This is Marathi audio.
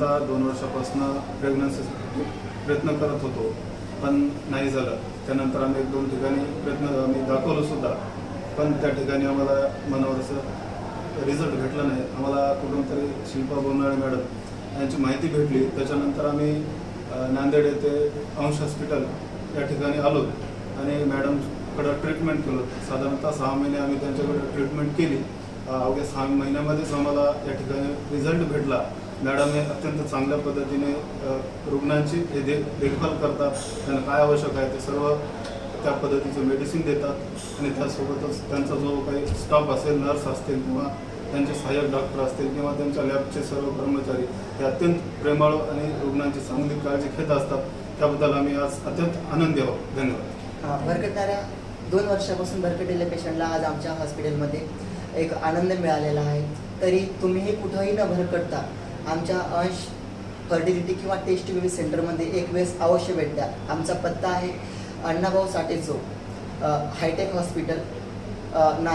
पहिल्यांदा 2 वर्षापासून प्रेग्नन्सीसाठी प्रयत्न करत होतो, पण नाही झालं. त्यानंतर आम्ही 1-2 ठिकाणी प्रयत्न आम्ही दाखवलोसुद्धा, पण त्या ठिकाणी आम्हाला मनावर असं रिझल्ट भेटला नाही. आम्हाला कुठून तरी शिल्पा बोनाळे मॅडम यांची माहिती भेटली. त्याच्यानंतर आम्ही नांदेड येथे अंश हॉस्पिटल या ठिकाणी आलो आणि मॅडमकडं ट्रीटमेंट केलं. साधारणतः 6 महिने आम्ही त्यांच्याकडे ट्रीटमेंट केली. अवघ्या 6 महिन्यामध्येच आम्हाला या ठिकाणी रिझल्ट भेटला. मॅडम हे अत्यंत चांगल्या पद्धतीने रुग्णांची देखभाल करतात. त्यांना काय आवश्यक आहे ते सर्व त्या पद्धतीचं मेडिसिन देतात आणि त्यासोबतच त्यांचा जो काही स्टाफ असेल, नर्स असतील किंवा त्यांचे सहाय्यक डॉक्टर असतील किंवा त्यांच्या लॅबचे सर्व कर्मचारी हे अत्यंत प्रेमळ आणि रुग्णांची चांगली काळजी घेत असतात. त्याबद्दल आम्ही आज अत्यंत आनंदी आहोत. धन्यवाद. भरकटणाऱ्या 2 वर्षापासून भरकटलेल्या पेशंटला आज आमच्या हॉस्पिटलमध्ये एक आनंद मिळालेला आहे. तरी तुम्हीही कुठंही न भरकटता आमच्या अंश फर्टिलिटी किंवा टेस्ट बेबी सेंटरमध्ये एक वेळेस अवश्य भेट द्या. आमचा पत्ता आहे अण्णाभाऊ साठे चौक, हायटेक हॉस्पिटल,